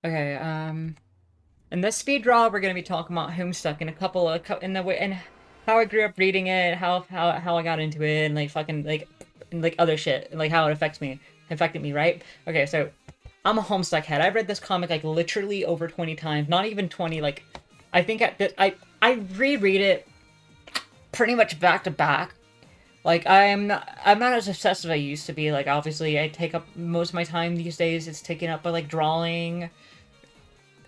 Okay, in this speed draw, we're gonna be talking about Homestuck and a couple of in the way and how I grew up reading it, how I got into it, and like fucking like and like other shit, and like how it affected me, right? Okay, so I'm a Homestuck head. I've read this comic like literally over 20 times, not even 20. Like, I think at this, I reread it pretty much back to back. Like I'm not as obsessed as I used to be. Like obviously I take up most of my time these days. It's taken up by like drawing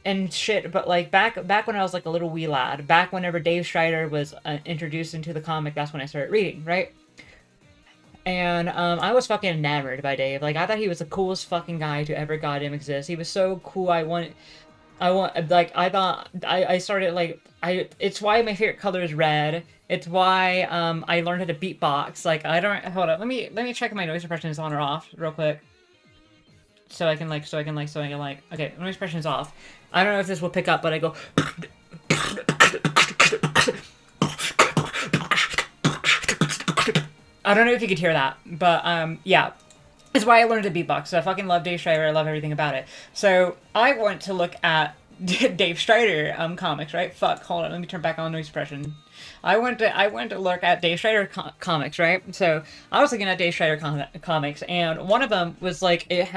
and shit. But like back when I was like a little wee lad, back whenever Dave Strider was introduced into the comic, that's when I started reading, right? And I was fucking enamored by Dave. Like I thought he was the coolest fucking guy to ever goddamn exist. He was so cool. I thought I started like I. It's why my favorite color is red. It's why I learned how to beatbox. Like I don't hold up. Let me check if my noise suppression is on or off real quick. So I can like okay, noise suppression is off. I don't know if this will pick up, but I go I don't know if you could hear that, but yeah. It's why I learned to beatbox. So I fucking love Dave Strider. I love everything about it. So I went to look at Dave Strider comics, right? Fuck, hold on. Let me turn back on noise suppression. I went to look at Dave Strider comics, right? So I was looking at Dave Strider comics, and one of them was like it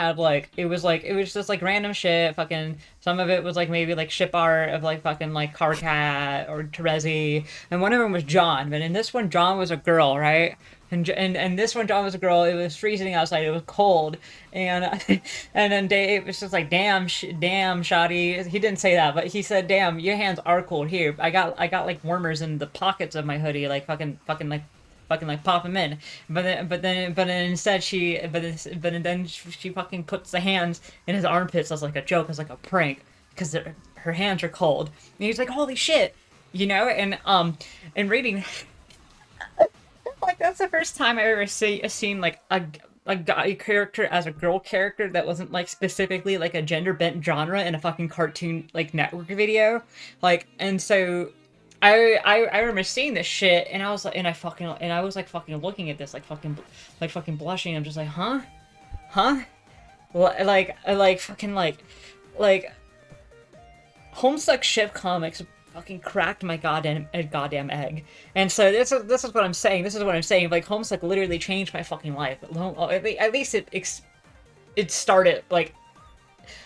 was just like random shit. Fucking some of it was like maybe like ship art of like fucking like Carcat or Terezi, and one of them was John. But in this one, John was a girl, right? And this one, John was a girl. It was freezing outside. It was cold, and and then Dave was just like, "Damn, damn, shoddy." He didn't say that, but he said, "Damn, your hands are cold." Here, I got like warmers in the pockets of my hoodie, like fucking like pop them in. But then instead then she fucking puts the hands in his armpits as like a joke, as like a prank, because her hands are cold. And he's like, "Holy shit," you know. And reading like that's the first time I ever seen like a guy character as a girl character that wasn't like specifically like a gender bent genre in a fucking cartoon like network video. Like and so I remember seeing this shit and I was like and I was like fucking looking at this like fucking blushing. I'm just like, huh? Huh? Like fucking like Homestuck ship comics fucking cracked my goddamn egg. And so this is what I'm saying. This is what I'm saying. Like Homestuck literally changed my fucking life. At least it started like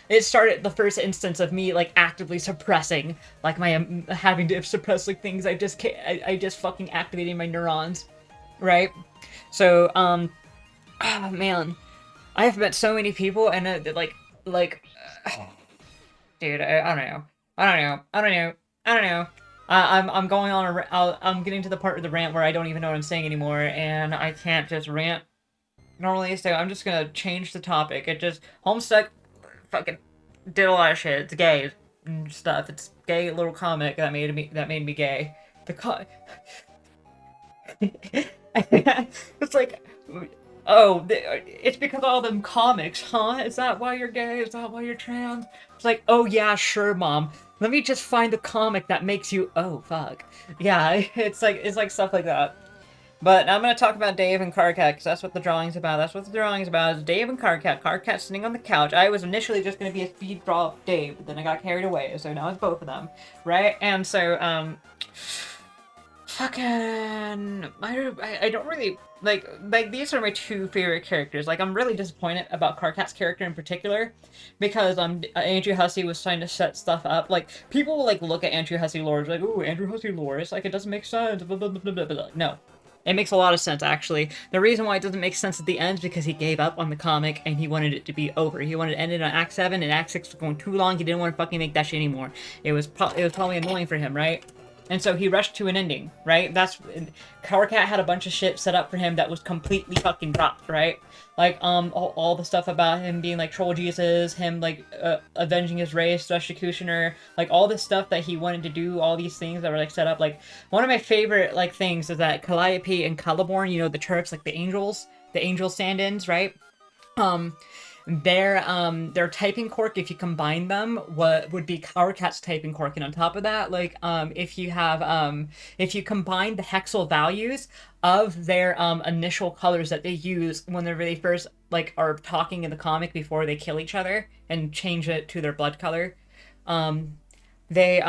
it started the first instance of me like actively suppressing like my having to suppress like things I just can't, I just fucking activating my neurons, right? So oh man, I have met so many people and like dude, I don't know. I don't know. I don't know. I don't know. I'm going on I'm getting to the part of the rant where I don't even know what I'm saying anymore, and I can't just rant normally. So I'm just gonna change the topic. It just Homestuck fucking did a lot of shit. It's gay and stuff. It's a gay little comic that made me gay. The it's like oh, it's because of all them comics, huh? Is that why you're gay? Is that why you're trans? It's like, oh yeah, sure, mom. Let me just find the comic that makes you. Oh fuck, yeah. It's like stuff like that. But I'm gonna talk about Dave and Carcat because that's what the drawing's about. That's what the drawing's about. Is Dave and Carcat. Carcat sitting on the couch. I was initially just gonna be a speed draw of Dave, but then I got carried away, so now it's both of them, right? And so fucking I don't really like these are my two favorite characters. Like I'm really disappointed about Carcat's character in particular because Andrew Hussey was trying to set stuff up. Like people will like look at Andrew Hussey lore like, "Ooh, Andrew Hussey lore, it's like it doesn't make sense." Blah, blah, blah, blah, blah, blah. No. It makes a lot of sense, actually. The reason why it doesn't make sense at the end is because he gave up on the comic and he wanted it to be over. He wanted to end it on Act 7, and Act 6 was going too long. He didn't want to fucking make that shit anymore. It was probably annoying for him, right? And so he rushed to an ending, right? Carcat had a bunch of shit set up for him that was completely fucking dropped, right? Like all the stuff about him being like Troll Jesus, him like avenging his race, the executioner, like all this stuff that he wanted to do, all these things that were like set up. Like one of my favorite like things is that Calliope and Caliborn, you know, the Turks, like the angel stand-ins, right? Um Their typing quirk, if you combine them, what would be Cowrat's typing quirk, and on top of that, like if you combine the hexal values of their initial colors that they use when they're really first like are talking in the comic before they kill each other and change it to their blood color, they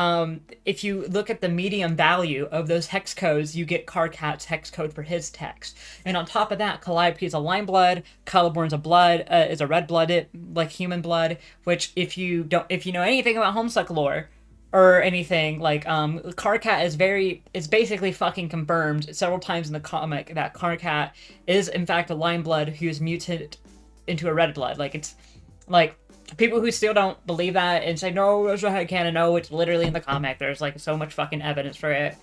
if you look at the medium value of those hex codes, you get Karkat's hex code for his text. And on top of that, Calliope is a lime blood, Celeborn's a blood, is a red blooded, like human blood, which if you know anything about Homestuck lore or anything, like Karkat is basically fucking confirmed several times in the comic that Karkat is in fact a lime blood who is mutated into a red blood. Like it's like people who still don't believe that and say, no, that's not headcanon. No, it's literally in the comic. There's, like, so much fucking evidence for it.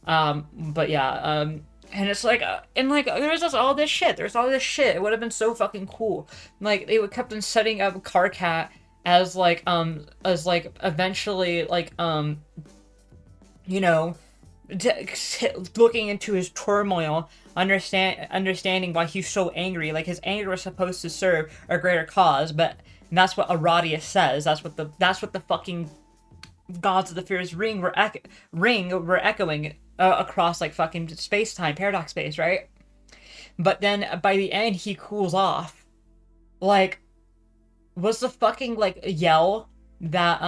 But yeah, and it's like, and, like, there's just all this shit. There's all this shit. It would have been so fucking cool. Like, they would kept on setting up Karkat as, like, eventually, like, you know, looking into his turmoil, understanding why he's so angry. Like, his anger was supposed to serve a greater cause, but that's what Aradius says. That's what the fucking gods of the Fierce Ring were echoing across like fucking space time, paradox space, right? But then by the end he cools off. Like, was the fucking like yell that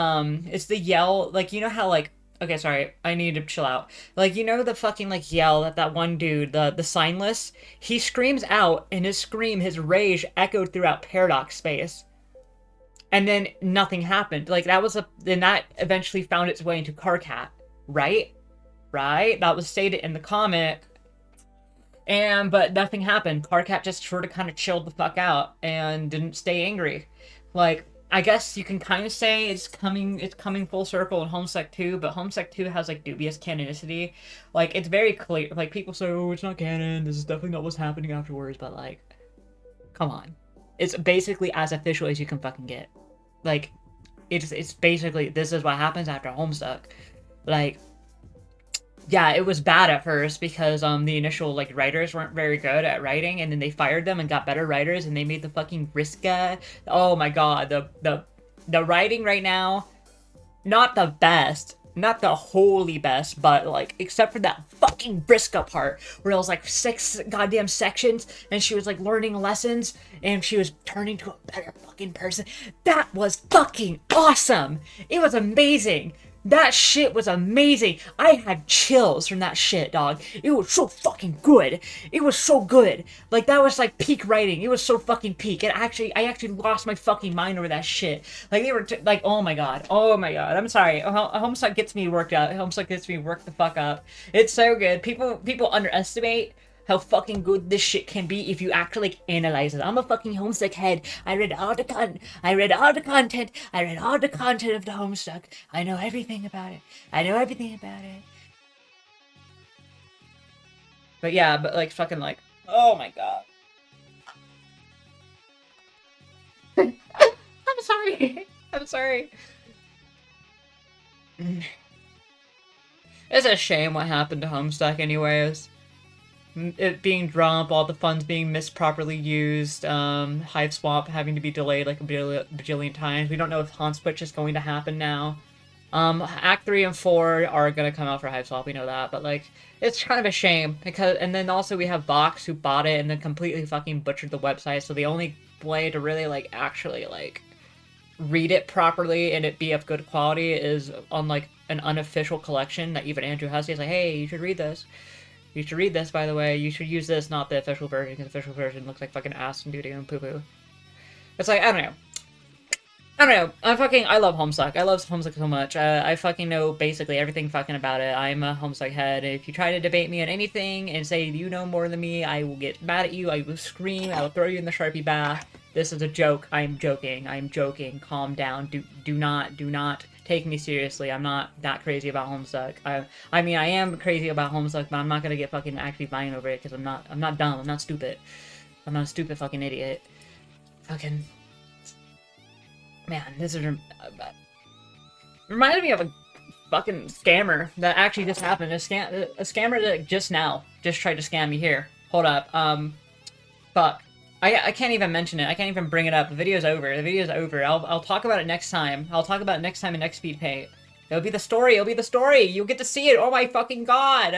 it's the yell, like, you know how like, okay, sorry, I need to chill out. Like, you know the fucking, like, yell that one dude, the signless, he screams out, and his rage echoed throughout paradox space. And then nothing happened. Like, then that eventually found its way into Karkat, right? Right? That was stated in the comic. But nothing happened. Karkat just sort of kind of chilled the fuck out and didn't stay angry. Like, I guess you can kind of say it's coming full circle in Homestuck 2, but Homestuck 2 has, like, dubious canonicity. Like, it's very clear. Like, people say, oh, it's not canon, this is definitely not what's happening afterwards, but, like, come on. It's basically as official as you can fucking get. Like, it's basically, this is what happens after Homestuck. Like, yeah, it was bad at first because the initial, like, writers weren't very good at writing, and then they fired them and got better writers, and they made the fucking Vriska. Oh my god, the writing right now, not the best. Not the wholly best, but, like, except for that fucking Vriska part, where it was, like, 6 goddamn sections, and she was, like, learning lessons, and she was turning to a better fucking person. That was fucking awesome! It was amazing! That shit was amazing! I had chills from that shit, dog. It was so fucking good! It was so good! Like, that was, like, peak writing. It was so fucking peak. I actually lost my fucking mind over that shit. Like, they were, like, oh my god. Oh my god. I'm sorry. Homestuck gets me worked out. Homestuck gets me worked the fuck up. It's so good. People underestimate how fucking good this shit can be if you actually, like, analyze it. I'm a fucking Homestuck head. I read all the content. I read all the content of the Homestuck. I know everything about it. But yeah, but, like, fucking, like, oh my god. I'm sorry. I'm sorry. It's a shame what happened to Homestuck anyways. It being Drump, all the funds being misproperly used, Hive Swap having to be delayed like a bajillion times. We don't know if Haunspwitch is going to happen now. Act 3 and 4 are gonna come out for Hive Swap, we know that, but, like, it's kind of a shame, because, and then also we have Vox who bought it and then completely fucking butchered the website, so the only way to really, like, actually, like, read it properly and it be of good quality is on, like, an unofficial collection that even Andrew has. He's like, hey, you should read this. You should read this, by the way. You should use this, not the official version, because the official version looks like fucking ass and doo-doo and poo-poo. It's like, I don't know. I love Homestuck. I love Homestuck so much. I fucking know basically everything fucking about it. I'm a Homestuck head. If you try to debate me on anything and say you know more than me, I will get mad at you. I will scream. I will throw you in the Sharpie bath. This is a joke. I'm joking. Calm down. Do not take me seriously. I'm not that crazy about Homestuck. I mean, I am crazy about Homestuck, but I'm not gonna get fucking actually vying over it because I'm not dumb. I'm not stupid. I'm not a stupid fucking idiot. Fucking. Man, this is reminded me of a fucking scammer that actually just happened. A scammer that just tried to scam me here. Hold up. Fuck. I can't even mention it. I can't even bring it up. The video's over. The video's over. I'll talk about it next time. I'll talk about it next time in next speed paint. It'll be the story. It'll be the story. You'll get to see it. Oh my fucking god.